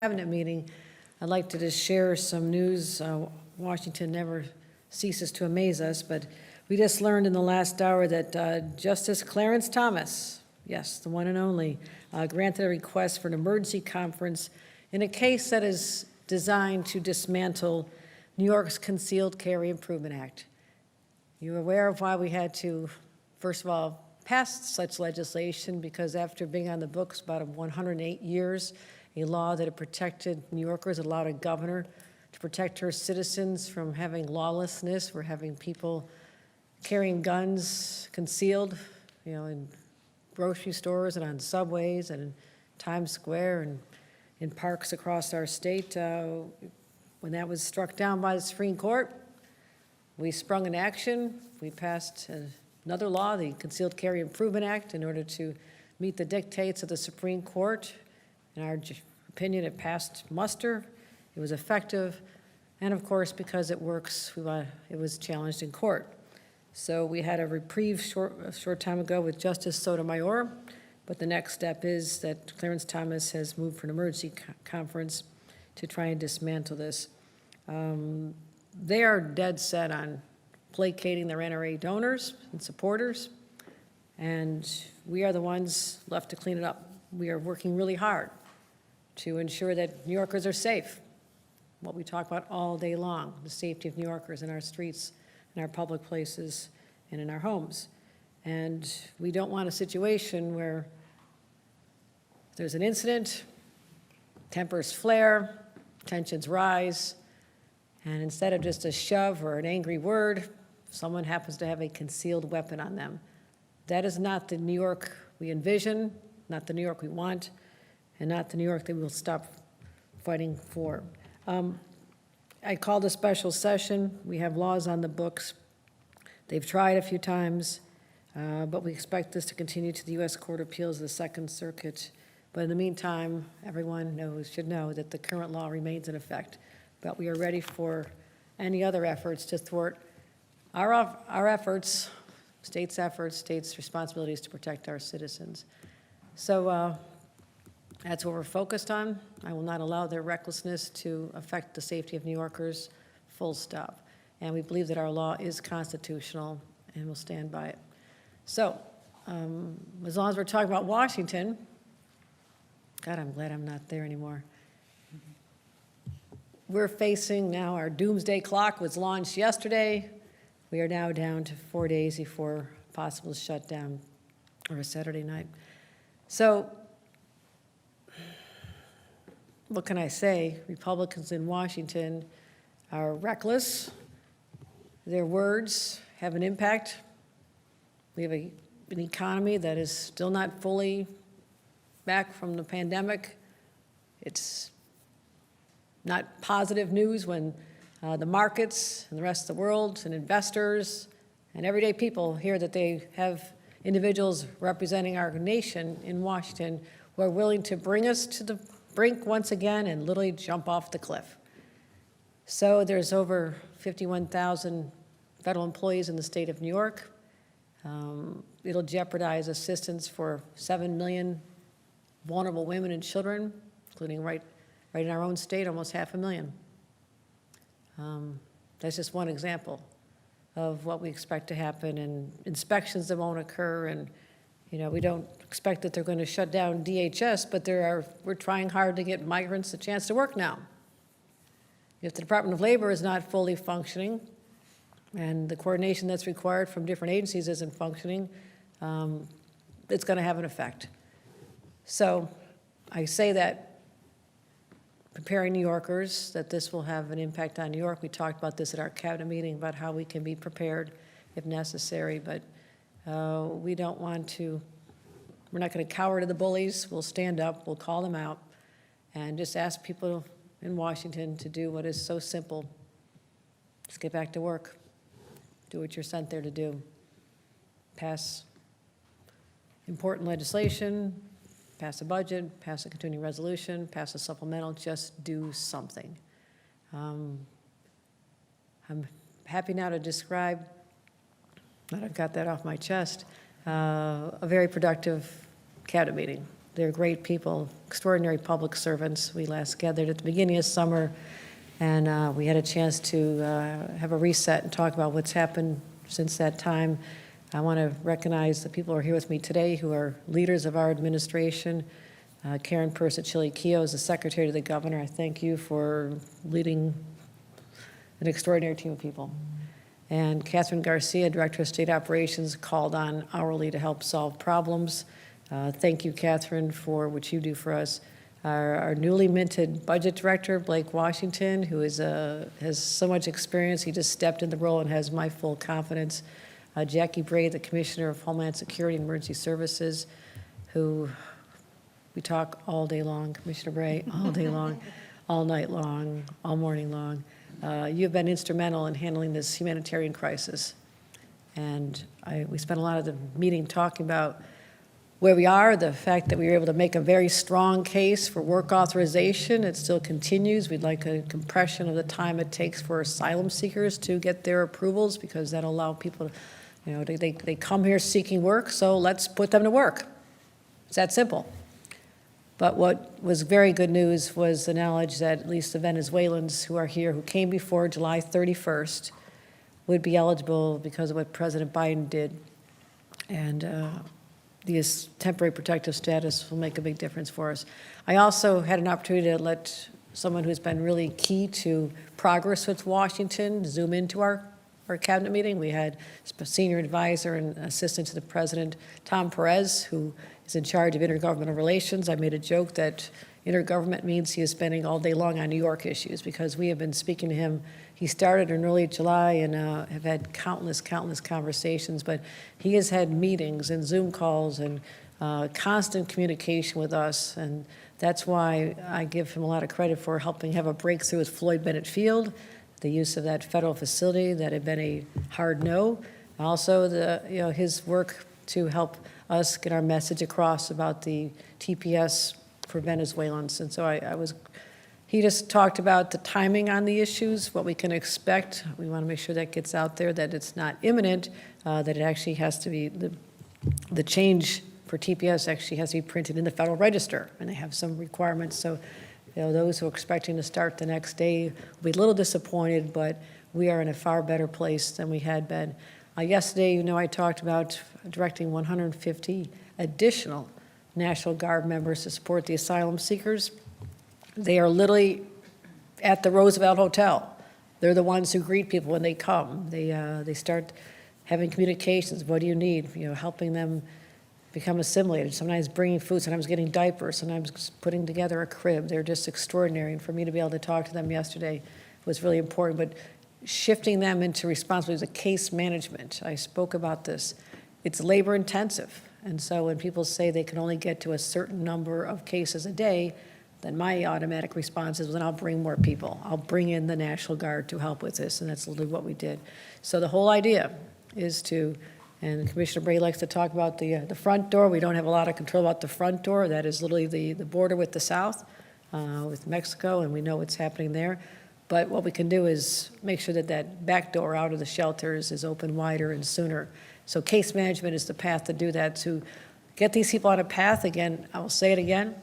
Cabinet meeting, I'd like to just share some news. Washington never ceases to amaze us, but we just learned in the last hour that Justice Clarence Thomas, yes, the one and only, granted a request for an emergency conference in a case that is designed to dismantle New York's Concealed Carry Improvement Act. You're aware of why we had to, first of all, pass such legislation, because after being on the books about 108 years, a law that had protected New Yorkers, allowed a governor to protect her citizens from having lawlessness, for having people carrying guns concealed, in grocery stores and on subways and in Times Square and in parks across our state. When that was struck down by the Supreme Court, we sprung an action. We passed another law, the Concealed Carry Improvement Act, in order to meet the dictates of the Supreme Court. In our opinion, it passed muster, it was effective, and of course, because it works, it was challenged in court. So we had a reprieve a short time ago with Justice Sotomayor, but the next step is that Clarence Thomas has moved for an emergency conference to try and dismantle this. They are dead set on placating their NRA donors and supporters, and we are the ones left to clean it up. We are working really hard to ensure that New Yorkers are safe, what we talk about all day long, the safety of New Yorkers in our streets, in our public places, and in our homes. And we don't want a situation where there's an incident, tempers flare, tensions rise, and instead of just a shove or an angry word, someone happens to have a concealed weapon on them. That is not the New York we envision, not the New York we want, and not the New York that we will stop fighting for. I called a special session. We have laws on the books. They've tried a few times, but we expect this to continue to the U.S. Court of Appeals, the Second Circuit. But in the meantime, everyone should know that the current law remains in effect. But we are ready for any other efforts to thwart our efforts, states' responsibilities to protect our citizens. So that's what we're focused on. I will not allow their recklessness to affect the safety of New Yorkers, full stop. And we believe that our law is constitutional, and we'll stand by it. So as long as we're talking about Washington, God, I'm glad I'm not there anymore. We're facing now, our doomsday clock was launched yesterday. We are now down to 4 days before possible shutdown, or a Saturday night. So what can I say? Republicans in Washington are reckless. Their words have an impact. We have an economy that is still not fully back from the pandemic. It's not positive news when the markets and the rest of the world and investors and everyday people hear that they have individuals representing our nation in Washington who are willing to bring us to the brink once again and literally jump off the cliff. So there's over 51,000 federal employees in the state of New York. It'll jeopardize assistance for 7 million vulnerable women and children, including right in our own state, almost 500,000. That's just one example of what we expect to happen, and inspections that won't occur. And we don't expect that they're going to shut down DHS, but we're trying hard to get migrants a chance to work now. If the Department of Labor is not fully functioning, and the coordination that's required from different agencies isn't functioning, it's going to have an effect. So I say that preparing New Yorkers, that this will have an impact on New York. We talked about this at our cabinet meeting, about how we can be prepared if necessary, but we don't want to, we're not going to cower to the bullies. We'll stand up, we'll call them out, and just ask people in Washington to do what is so simple. Just get back to work. Do what you're sent there to do. Pass important legislation, pass a budget, pass a continuing resolution, pass a supplemental, just do something. I'm happy now to describe, that I've got that off my chest, a very productive cabinet meeting. they're great people, extraordinary public servants. We last gathered at the beginning of summer, and we had a chance to have a reset and talk about what's happened since that time. I want to recognize the people who are here with me today who are leaders of our administration. Karen Persich-Keough is the Secretary to the Governor. I thank you for leading an extraordinary team of people. And Catherine Garcia, Director of State Operations, called on hourly to help solve problems. Thank you, Catherine, for what you do for us. Our newly minted Budget Director, Blake Washington, who is, has so much experience. He just stepped in the role and has my full confidence. Jackie Bray, the Commissioner of Homeland Security and Emergency Services, who we talk all day long, Commissioner Bray, all day long, all night long, all morning long. You've been instrumental in handling this humanitarian crisis. And we spent a lot of the meeting talking about where we are, the fact that we were able to make a very strong case for work authorization. It still continues. We'd like a compression of the time it takes for asylum seekers to get their approvals, because that'll allow people to, you know, they come here seeking work, so let's put them to work. It's that simple. But what was very good news was the knowledge that at least the Venezuelans who are here, who came before July 31st, would be eligible because of what President Biden did. And this temporary protective status will make a big difference for us. I also had an opportunity to let someone who's been really key to progress with Washington zoom into our cabinet meeting. We had senior advisor and assistant to the president, Tom Perez, who is in charge of intergovernmental relations. I made a joke that intergovernment means he is spending all day long on New York issues, because we have been speaking to him. He started in early July and have had countless conversations, but he has had meetings and Zoom calls and constant communication with us, and that's why I give him a lot of credit for helping have a breakthrough with Floyd Bennett Field, the use of that federal facility that had been a hard no. Also, his work to help us get our message across about the TPS for Venezuelans. And so he just talked about the timing on the issues, what we can expect. We want to make sure that gets out there, that it's not imminent, that it actually has to be, the change for TPS actually has to be printed in the Federal Register, and they have some requirements. So, you know, those who are expecting to start the next day will be a little disappointed, but we are in a far better place than we had been. Yesterday, you know, I talked about directing 150 additional National Guard members to support the asylum seekers. They are literally at the Roosevelt Hotel. They're the ones who greet people when they come. They start having communications. What do you need? You know, helping them become assimilated. Sometimes bringing food, sometimes getting diapers, sometimes putting together a crib. They're just extraordinary. And for me to be able to talk to them yesterday was really important. But shifting them into responsibilities of case management. I spoke about this. It's labor intensive. And so when people say they can only get to a certain number of cases a day, then my automatic response is, well, then I'll bring more people. I'll bring in the National Guard to help with this, and that's literally what we did. So the whole idea is to, and Commissioner Bray likes to talk about the front door. We don't have a lot of control about the front door. That is literally the border with the South, with Mexico, and we know what's happening there. But what we can do is make sure that that back door out of the shelters is open wider and sooner. So case management is the path to do that, to get these people on a path. Again, I will say it again,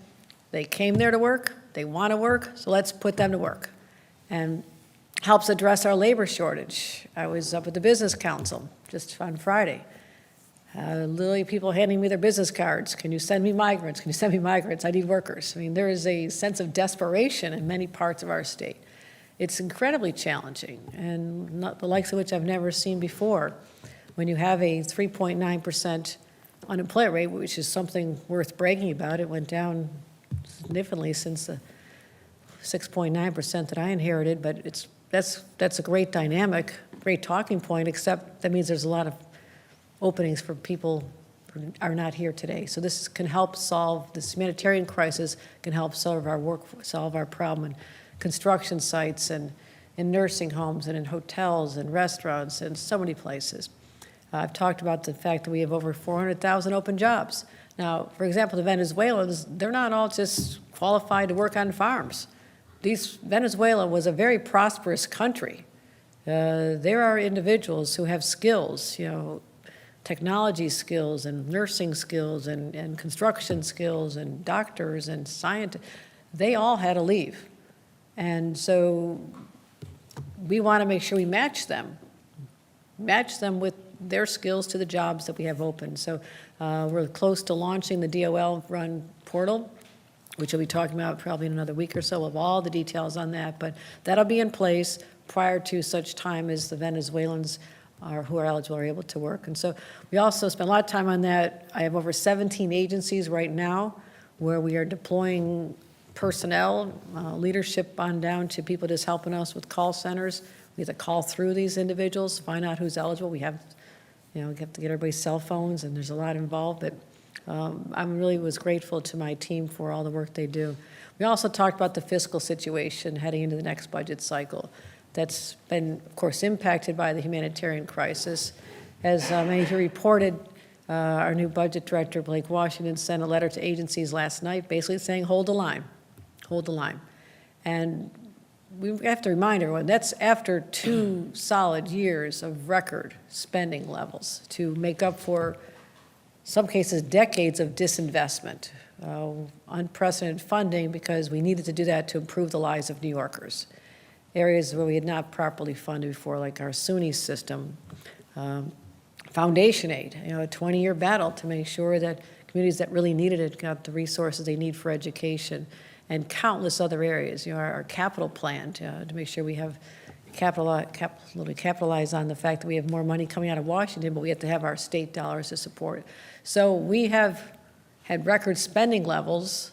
they came there to work, they want to work, so let's put them to work. And helps address our labor shortage. I was up at the Business Council just on Friday. Literally people handing me their business cards. Can you send me migrants? Can you send me migrants? I need workers. I mean, there is a sense of desperation in many parts of our state. It's incredibly challenging, and not the likes of which I've never seen before. When you have a 3.9% unemployment rate, which is something worth bragging about, it went down significantly since the 6.9% that I inherited, but that's a great dynamic, great talking point, except that means there's a lot of openings for people who are not here today. So this can help solve this humanitarian crisis, can help solve our problem in construction sites and in nursing homes and in hotels and restaurants and so many places. I've talked about the fact that we have over 400,000 open jobs. Now, for example, the Venezuelans, they're not all just qualified to work on farms. Venezuela was a very prosperous country. There are individuals who have skills, you know, technology skills and nursing skills and construction skills and doctors and scientists, they all had to leave. And so we want to make sure we match them with their skills to the jobs that we have open. So we're close to launching the DOL-run portal, which we'll be talking about probably in another week or so of all the details on that. But that'll be in place prior to such time as the Venezuelans who are eligible are able to work. And so we also spend a lot of time on that. I have over 17 agencies right now where we are deploying personnel, leadership on down to people just helping us with call centers. We have to call through these individuals, find out who's eligible. We have to get everybody's cell phones, and there's a lot involved, but I really was grateful to my team for all the work they do. We also talked about the fiscal situation heading into the next budget cycle. That's been, of course, impacted by the humanitarian crisis. As many of you reported, our new budget director, Blake Washington, sent a letter to agencies last night basically saying, hold the line. Hold the line. And we have to remind everyone, that's after 2 solid years of record spending levels to make up for, some cases, decades of disinvestment, unprecedented funding because we needed to do that to improve the lives of New Yorkers. Areas where we had not properly funded before, like our SUNY system, foundation aid, a 20-year battle to make sure that communities that really needed it got the resources they need for education, and countless other areas. Our capital plan to make sure we have capitalize on the fact that we have more money coming out of Washington, but we have to have our state dollars to support it. So we have had record spending levels,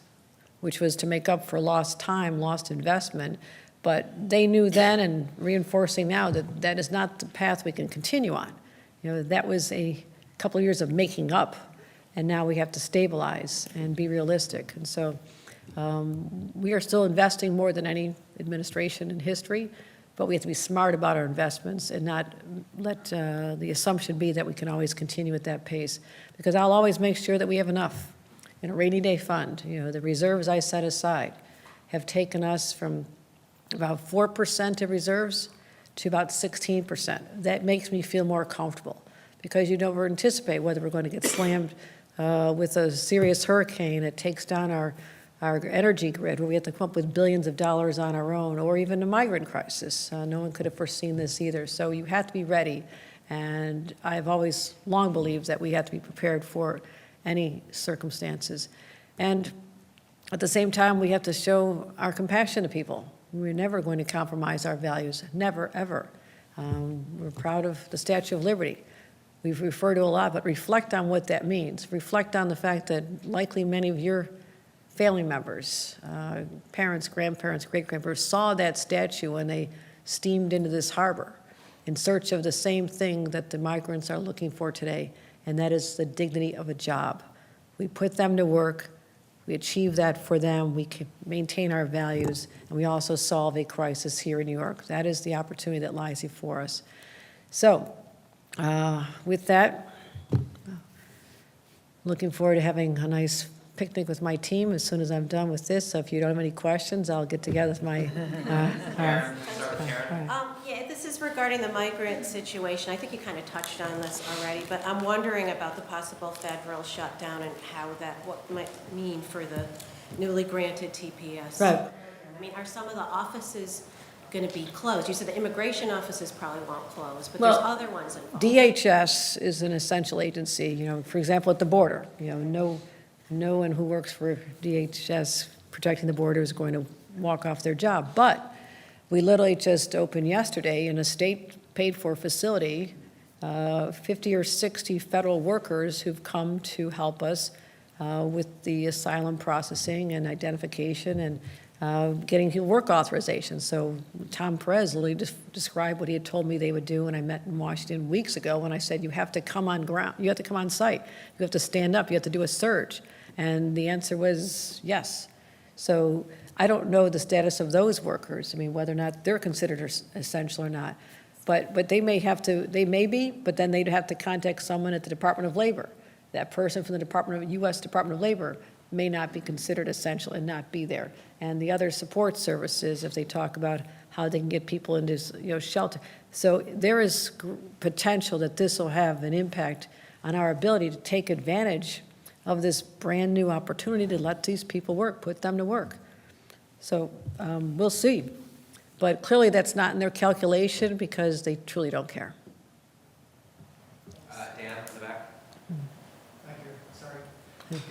which was to make up for lost time, lost investment, but they knew then, and reinforcing now, that that is not the path we can continue on. That was a couple of years of making up, and now we have to stabilize and be realistic. And so we are still investing more than any administration in history, but we have to be smart about our investments and not let the assumption be that we can always continue at that pace. Because I'll always make sure that we have enough in a rainy day fund. The reserves I set aside have taken us from about 4% of reserves to about 16%. That makes me feel more comfortable because you don't anticipate whether we're going to get slammed with a serious hurricane that takes down our energy grid, where we have to come up with billions of dollars on our own, or even a migrant crisis. No one could have foreseen this either. So you have to be ready. And I've always long believed that we have to be prepared for any circumstances. And at the same time, we have to show our compassion to people. We're never going to compromise our values, never, ever. We're proud of the Statue of Liberty. We've referred to a lot, but reflect on what that means. Reflect on the fact that likely many of your family members, parents, grandparents, great-grandparents saw that statue when they steamed into this harbor in search of the same thing that the migrants are looking for today, and that is the dignity of a job. We put them to work, we achieve that for them, we can maintain our values, and we also solve a crisis here in New York. That is the opportunity that lies before us. So, with that, looking forward to having a nice picnic with my team as soon as I'm done with this. So if you don't have any questions, I'll get together with my... Karen. Yeah, this is regarding the migrant situation. I think you kind of touched on this already, but I'm wondering about the possible federal shutdown and what might mean for the newly granted TPS. Right. I mean, are some of the offices going to be closed? You said the immigration offices probably won't close, but there's other ones involved. DHS is an essential agency, for example, at the border. No one who works for DHS protecting the border is going to walk off their job. But we literally just opened yesterday in a state-paid-for facility, 50 or 60 federal workers who've come to help us with the asylum processing and identification and getting work authorization. So Tom Perez literally described what he had told me they would do when I met in Washington weeks ago when I said, you have to come on ground, you have to come on site, you have to stand up, you have to do a search. And the answer was yes. So I don't know the status of those workers, whether or not they're considered essential or not. But they may be, but then they'd have to contact someone at the Department of Labor. That person from the U.S. Department of Labor may not be considered essential and not be there. And the other support services, if they talk about how they can get people into shelter. So there is potential that this will have an impact on our ability to take advantage of this brand-new opportunity to let these people work, put them to work. So we'll see. But clearly that's not in their calculation because they truly don't care. Dan, in the back. Thank you. Sorry.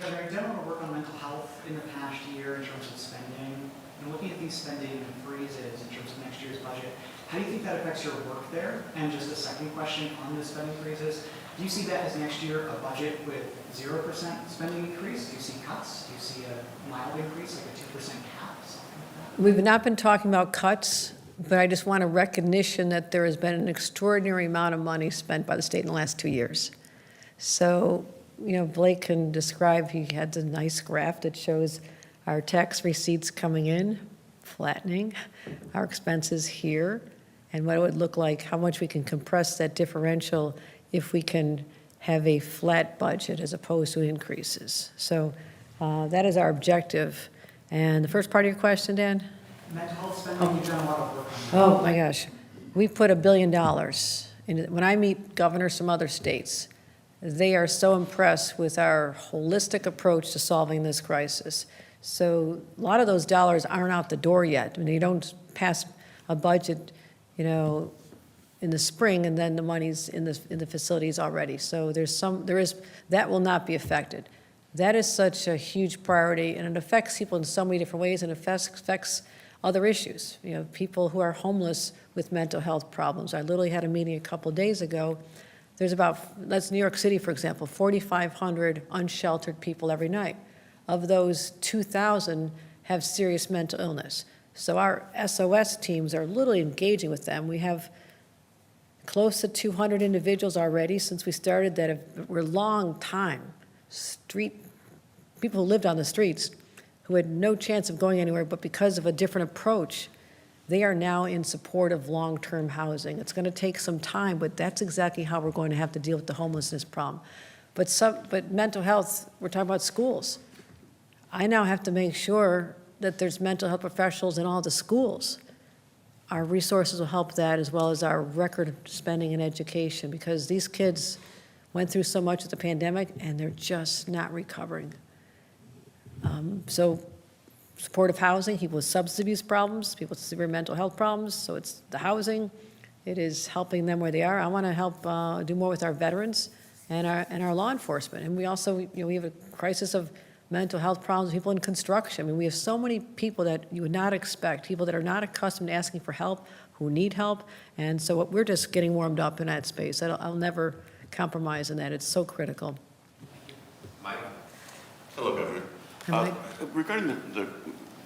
Governor, you've done a lot of work on mental health in the past year in terms of spending. And looking at these spending freezes in terms of next year's budget, how do you think that affects your work there? And just a second question on the spending freezes, do you see that as next year a budget with 0% spending increase? Do you see cuts? Do you see a mild increase, like a 2% cap, something like that? We've not been talking about cuts, but I just want a recognition that there has been an extraordinary amount of money spent by the state in the last 2 years. So, Blake can describe, he had a nice graph that shows our tax receipts coming in, flattening, our expenses here, and what it would look like, how much we can compress that differential if we can have a flat budget as opposed to increases. So that is our objective. And the first part of your question, Dan? Mental health spending, you've done a lot of work on that. Oh, my gosh. We put $1 billion in it. When I meet governors from other states, they are so impressed with our holistic approach to solving this crisis. So a lot of those dollars aren't out the door yet. I mean, you don't pass a budget, in the spring, and then the money's in the facilities already. So that will not be affected. That is such a huge priority, and it affects people in so many different ways, and it affects other issues. People who are homeless with mental health problems. I literally had a meeting a couple of days ago. There's that's New York City, for example, 4,500 unsheltered people every night. Of those, 2,000 have serious mental illness. So our SOS teams are literally engaging with them. We have close to 200 individuals already since we started that were long time people who lived on the streets who had no chance of going anywhere, but because of a different approach, they are now in support of long-term housing. It's going to take some time, but that's exactly how we're going to have to deal with the homelessness problem. But mental health, we're talking about schools. I now have to make sure that there's mental health professionals in all the schools. Our resources will help that, as well as our record spending in education, because these kids went through so much with the pandemic and they're just not recovering. So supportive housing, people with substance abuse problems, people with severe mental health problems, so it's the housing, it is helping them where they are. I want to help do more with our veterans and our law enforcement. And we also, we have a crisis of mental health problems, people in construction. I mean, we have so many people that you would not expect, people that are not accustomed to asking for help, who need help. And so we're just getting warmed up in that space. I'll never compromise in that. It's so critical. Mike? Hello, Governor. Hi, Mike. Regarding the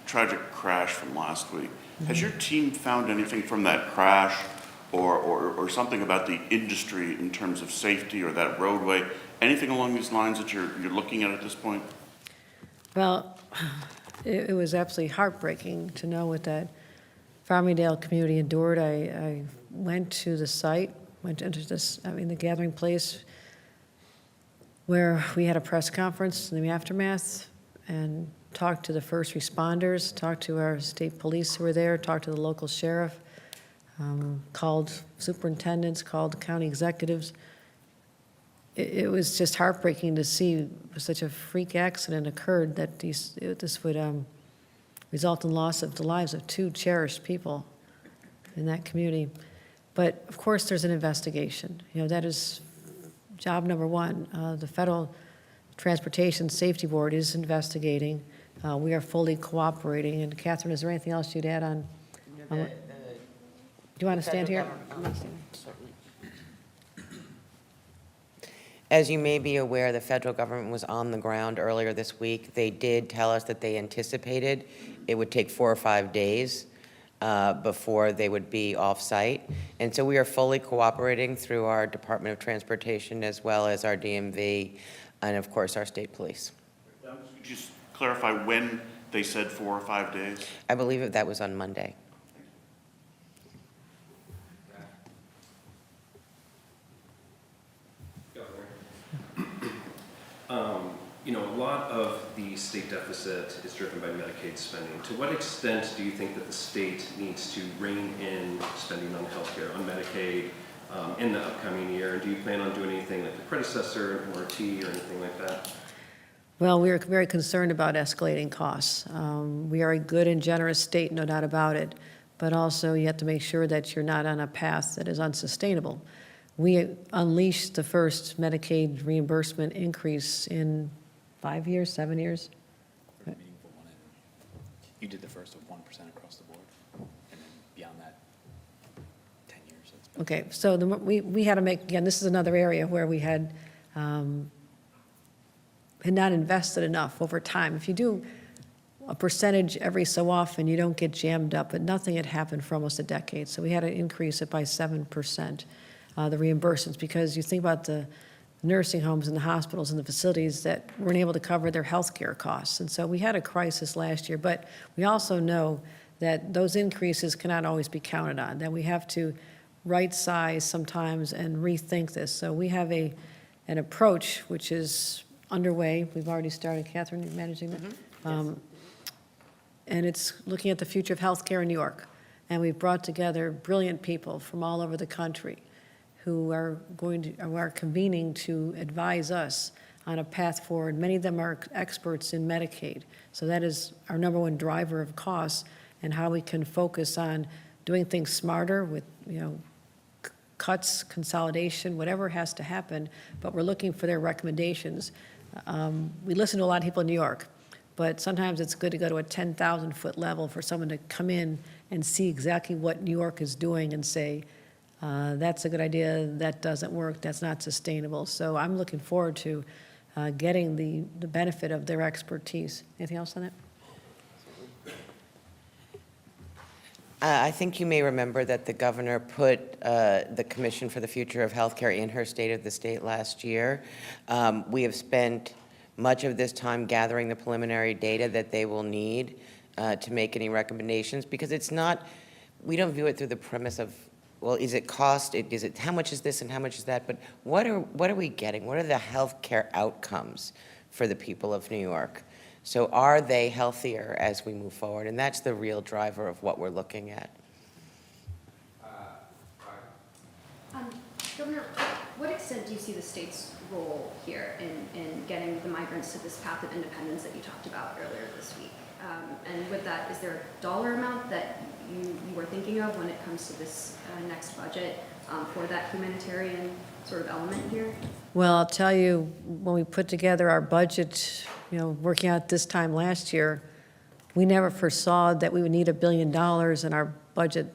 tragic crash from last week, has your team found anything from that crash or something about the industry in terms of safety or that roadway? Anything along these lines that you're looking at this point? Well, it was absolutely heartbreaking to know what that Farmingdale community endured. I went to the site, went into the gathering place where we had a press conference in the aftermath and talked to the first responders, talked to our state police who were there, talked to the local sheriff, called superintendents, called county executives. It was just heartbreaking to see such a freak accident occurred that this would result in loss of the lives of 2 cherished people in that community. But of course, there's an investigation. That is job number 1. The Federal Transportation Safety Board is investigating. We are fully cooperating. And Catherine, is there anything else you'd add on? Do you want to stand here? As you may be aware, the federal government was on the ground earlier this week. They did tell us that they anticipated it would take 4 or 5 days before they would be off-site. And so we are fully cooperating through our Department of Transportation as well as our DMV and, of course, our state police. Could you just clarify when they said 4 or 5 days? I believe that was on Monday. A lot of the state deficit is driven by Medicaid spending. To what extent do you think that the state needs to rein in spending on healthcare, on Medicaid, in the upcoming year? And do you plan on doing anything like the predecessor, MRT, or anything like that? Well, we are very concerned about escalating costs. We are a good and generous state, no doubt about it, but also you have to make sure that you're not on a path that is unsustainable. We unleashed the first Medicaid reimbursement increase in 5 years, 7 years? Very meaningful one, and you did the first of 1% across the board, and then beyond that, 10 years. That's been Okay, so we had to make, again, this is another area where we had not invested enough over time. If you do a percentage every so often, you don't get jammed up, but nothing had happened for almost a decade. So we had to increase it by 7%, the reimbursements, because you think about the nursing homes and the hospitals and the facilities that weren't able to cover their health care costs. And so we had a crisis last year, but we also know that those increases cannot always be counted on, that we have to right-size sometimes and rethink this. So we have an approach which is underway. We've already started. Catherine, you're managing that? And it's looking at the future of healthcare in New York. And we've brought together brilliant people from all over the country who are convening to advise us on a path forward. Many of them are experts in Medicaid. So that is our number one driver of costs and how we can focus on doing things smarter with, cuts, consolidation, whatever has to happen, but we're looking for their recommendations. We listen to a lot of people in New York, but sometimes it's good to go to a 10,000-foot level for someone to come in and see exactly what New York is doing and say, that's a good idea, that doesn't work, that's not sustainable. So I'm looking forward to getting the benefit of their expertise. Anything else on that? I think you may remember that the governor put the Commission for the Future of Healthcare in her State of the State last year. We have spent much of this time gathering the preliminary data that they will need to make any recommendations, because it's not, we don't view it through the premise of, well, is it cost, is it, how much is this and how much is that, but what are we getting? What are the healthcare outcomes for the people of New York? So are they healthier as we move forward? And that's the real driver of what we're looking at. Governor, what extent do you see the state's role here in getting the migrants to this path of independence that you talked about earlier this week? And with that, is there a dollar amount that you were thinking of when it comes to this next budget for that humanitarian sort of element here? Well, I'll tell you, when we put together our budget, working out this time last year, we never foresaw that we would need $1 billion in our budget,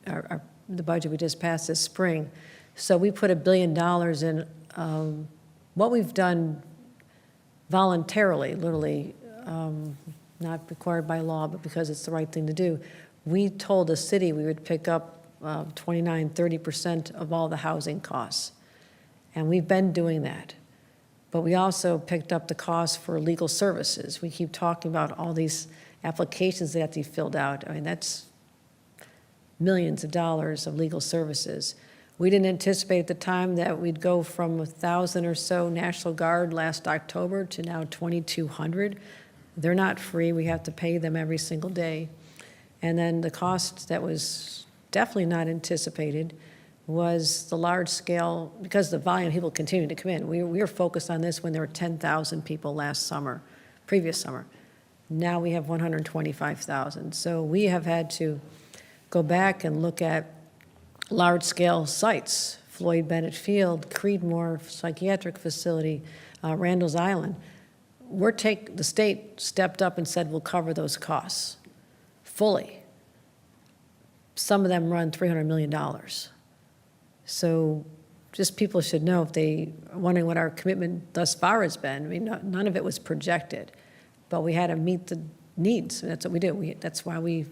the budget we just passed this spring. So we put $1 billion in what we've done voluntarily, literally, not required by law, but because it's the right thing to do. We told the city we would pick up 29, 30% of all the housing costs. And we've been doing that. But we also picked up the cost for legal services. We keep talking about all these applications that have to be filled out. I mean, that's millions of dollars of legal services. We didn't anticipate at the time that we'd go from 1,000 or so National Guard last October to now 2,200. They're not free. We have to pay them every single day. And then the cost that was definitely not anticipated was the large scale, because the volume of people continue to come in. We were focused on this when there were 10,000 people last summer, previous summer. Now we have 125,000. So we have had to go back and look at large scale sites, Floyd Bennett Field, Creedmoor Psychiatric Facility, Randall's Island. The state stepped up and said, we'll cover those costs fully. Some of them run $300 million. So just people should know, if they are wondering what our commitment thus far has been, I mean, none of it was projected, but we had to meet the needs. And that's what we do. That's why we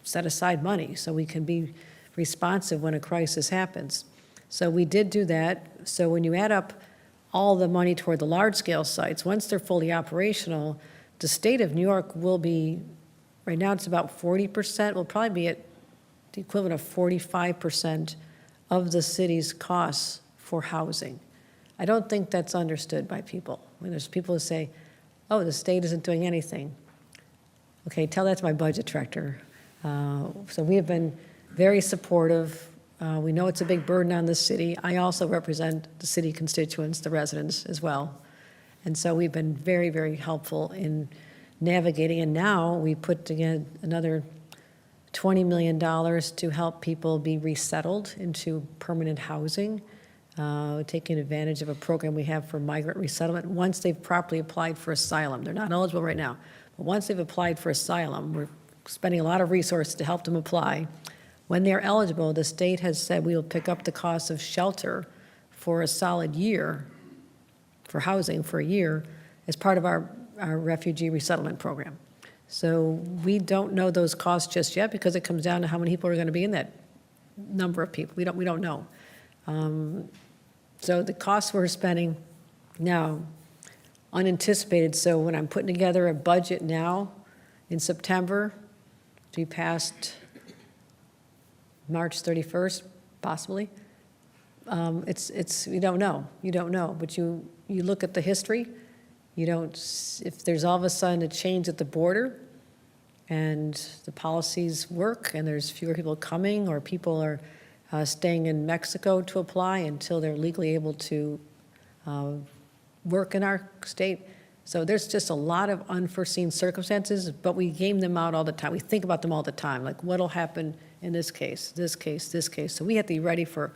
set aside money, so we can be responsive when a crisis happens. So we did do that. So when you add up all the money toward the large-scale sites, once they're fully operational, the state of New York will be, right now it's about 40%, will probably be at the equivalent of 45% of the city's costs for housing. I don't think that's understood by people. When there's people who say, oh, the state isn't doing anything. Okay, tell that to my budget director. So we have been very supportive We know it's a big burden on the city. I also represent the city constituents, the residents as well. And so we've been very, very helpful in navigating. And now we put together another $20 million to help people be resettled into permanent housing, taking advantage of a program we have for migrant resettlement. Once they've properly applied for asylum, they're not eligible right now, but once they've applied for asylum, we're spending a lot of resources to help them apply. When they're eligible, the state has said we will pick up the cost of shelter for a solid year, for housing for a year, as part of our refugee resettlement program. So we don't know those costs just yet because it comes down to how many people are going to be in that number of people. We don't know. So the costs we're spending now, unanticipated. So when I'm putting together a budget now in September to be passed March 31st, possibly, it's you don't know. But you look at the history. You don't, if there's all of a sudden a change at the border and the policies work and there's fewer people coming or people are staying in Mexico to apply until they're legally able to work in our state. So there's just a lot of unforeseen circumstances, but we game them out all the time. We think about them all the time, like what'll happen in this case, this case, this case. So we have to be ready for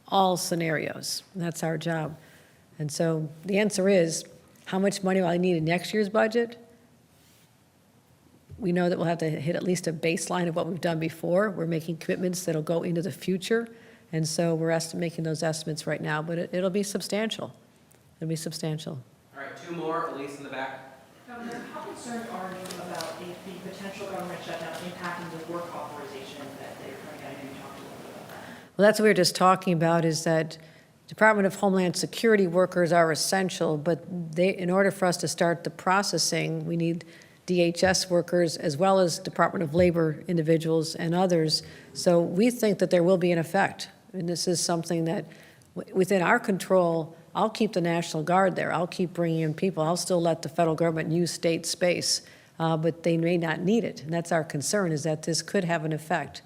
all scenarios. And that's our job. And so the answer is, how much money will I need in next year's budget? We know that we'll have to hit at least a baseline of what we've done before. We're making commitments that'll go into the future. And so we're making those estimates right now, but it'll be substantial. It'll be substantial. All right, two more. Elise in the back. Governor, how concerned are you about the potential government shutdown impacting the work authorization that they're currently getting? You talked a little bit about that. Well, that's what we were just talking about, is that Department of Homeland Security workers are essential, but in order for us to start the processing, we need DHS workers as well as Department of Labor individuals and others. So we think that there will be an effect. And this is something that within our control. I'll keep the National Guard there. I'll keep bringing in people. I'll still let the federal government use state space, but they may not need it. And that's our concern, is that this could have an effect.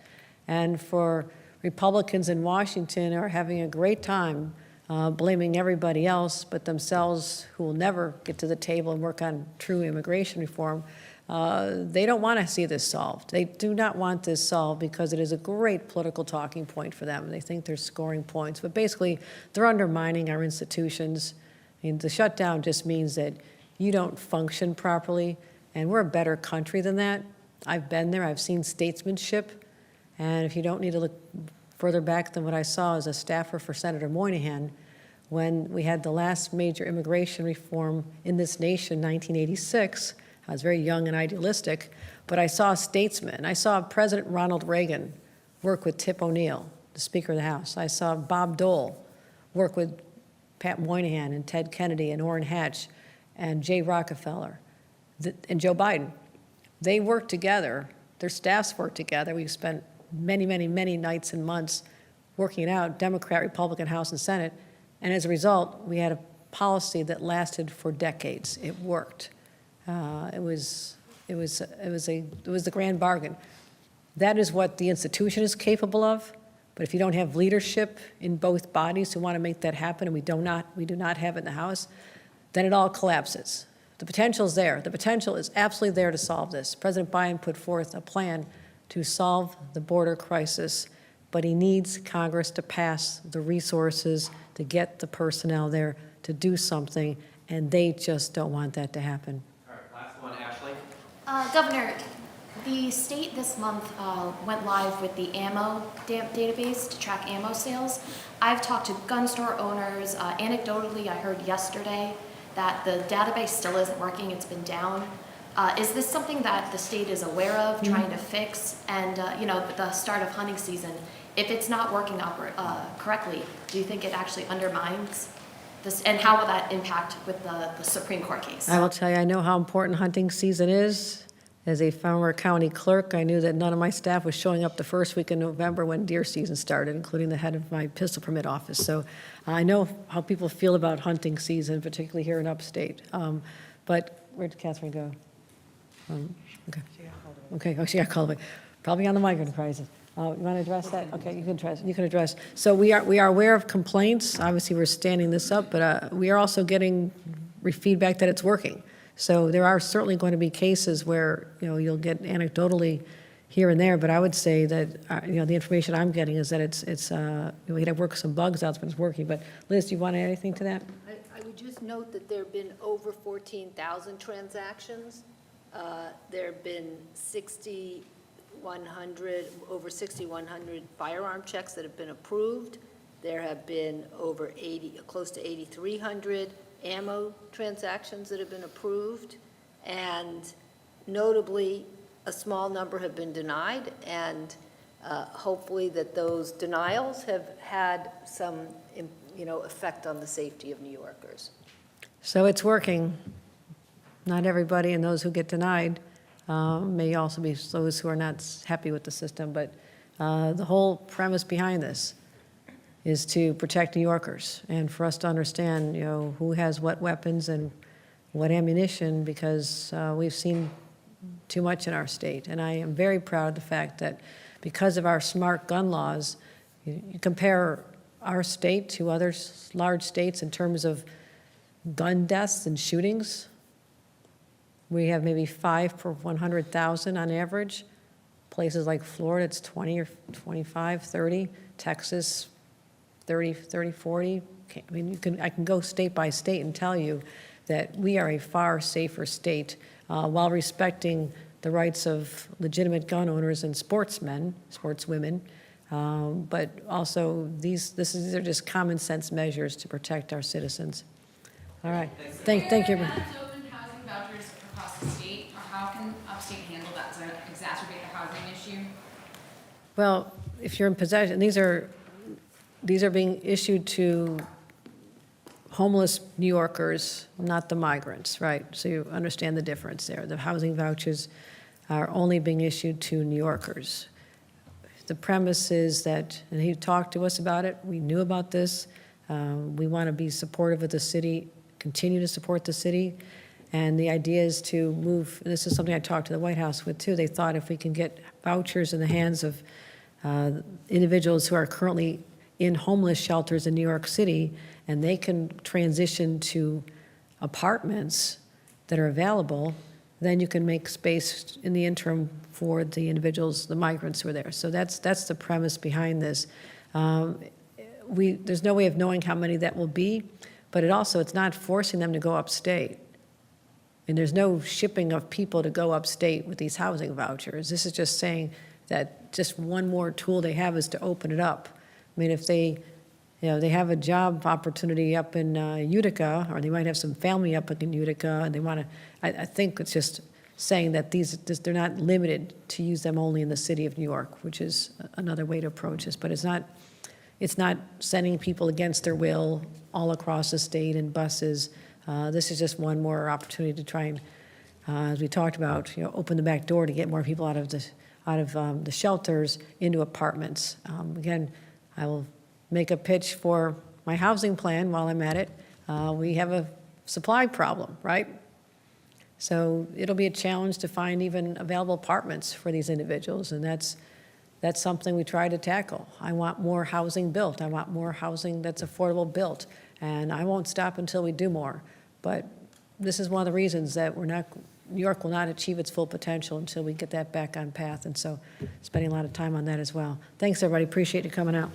And for Republicans in Washington are having a great time blaming everybody else but themselves, who will never get to the table and work on true immigration reform. They don't want to see this solved. They do not want this solved because it is a great political talking point for them. They think they're scoring points, but basically they're undermining our institutions. I mean, the shutdown just means that you don't function properly, and we're a better country than that. I've been there. I've seen statesmanship. And if you don't need to look further back than what I saw as a staffer for Senator Moynihan, when we had the last major immigration reform in this nation, 1986, I was very young and idealistic, but I saw statesmen. I saw President Ronald Reagan work with Tip O'Neill, the Speaker of the House. I saw Bob Dole work with Pat Moynihan and Ted Kennedy and Orrin Hatch and Jay Rockefeller and Joe Biden. They worked together. Their staffs worked together. We've spent many, many, many nights and months working it out, Democrat, Republican, House, and Senate. And as a result, we had a policy that lasted for decades. It worked. It was the grand bargain. That is what the institution is capable of. But if you don't have leadership in both bodies who want to make that happen, and we do not have it in the House, then it all collapses. The potential is there. The potential is absolutely there to solve this. President Biden put forth a plan to solve the border crisis, but he needs Congress to pass the resources to get the personnel there to do something, and they just don't want that to happen. All right, last one, Ashley. Governor, the state this month went live with the ammo database to track ammo sales. I've talked to gun store owners. Anecdotally, I heard yesterday that the database still isn't working. It's been down. Is this something that the state is aware of, trying to fix? And, the start of hunting season, if it's not working correctly, do you think it actually undermines this? And how will that impact with the Supreme Court case? I will tell you, I know how important hunting season is. As a former county clerk, I knew that none of my staff was showing up the first week in November when deer season started, including the head of my pistol permit office. So I know how people feel about hunting season, particularly here in upstate. But where'd Catherine go? Okay. Oh, she got called away. Probably on the migrant crisis. You want to address that? Okay, you can address. So we are aware of complaints. Obviously, we're standing this up, but we are also getting feedback that it's working. So there are certainly going to be cases where, you'll get anecdotally here and there, but I would say that, the information I'm getting is that it's we had to work some bugs out, but it's working. But Liz, do you want to add anything to that? I would just note that there have been over 14,000 transactions. There have been over 6,100 firearm checks that have been approved. There have been over close to 8,300 ammo transactions that have been approved. And notably, a small number have been denied, and hopefully that those denials have had some, effect on the safety of New Yorkers. So it's working. Not everybody, and those who get denied may also be those who are not happy with the system, but the whole premise behind this is to protect New Yorkers and for us to understand, who has what weapons and what ammunition, because we've seen too much in our state. And I am very proud of the fact that because of our smart gun laws, you compare our state to other large states in terms of gun deaths and shootings. We have maybe 5 per 100,000 on average. Places like Florida, it's 20 or 25, 30. Texas, 30, 40. I mean, I can go state by state and tell you that we are a far safer state while respecting the rights of legitimate gun owners and sportsmen, sportswomen. But also, these are just common sense measures to protect our citizens. All right. Thank you. Open housing vouchers across the state, or how can upstate handle that? Does that exacerbate the housing issue? Well, if you're in possession, these are being issued to homeless New Yorkers, not the migrants, right? So you understand the difference there. The housing vouchers are only being issued to New Yorkers. The premise is that, and he talked to us about it, we knew about this, we want to be supportive of the city, continue to support the city, and the idea is to move, and this is something I talked to the White House with too, they thought if we can get vouchers in the hands of individuals who are currently in homeless shelters in New York City, and they can transition to apartments that are available, then you can make space in the interim for the individuals, the migrants who are there. So that's the premise behind this. There's no way of knowing how many that will be, but it's not forcing them to go upstate. And there's no shipping of people to go upstate with these housing vouchers. This is just saying that just one more tool they have is to open it up. I mean, if they have a job opportunity up in Utica, or they might have some family up in Utica, and they want to, I think it's just saying that they're not limited to use them only in the city of New York, which is another way to approach this. But it's not sending people against their will all across the state in buses. This is just one more opportunity to try and, as we talked about, open the back door to get more people out of the shelters into apartments. Again, I will make a pitch for my housing plan while I'm at it. We have a supply problem, right? So it'll be a challenge to find even available apartments for these individuals, and that's something we try to tackle. I want more housing built. I want more housing that's affordable built, and I won't stop until we do more. But this is one of the reasons that New York will not achieve its full potential until we get that back on path, and so spending a lot of time on that as well. Thanks, everybody. Appreciate you coming out.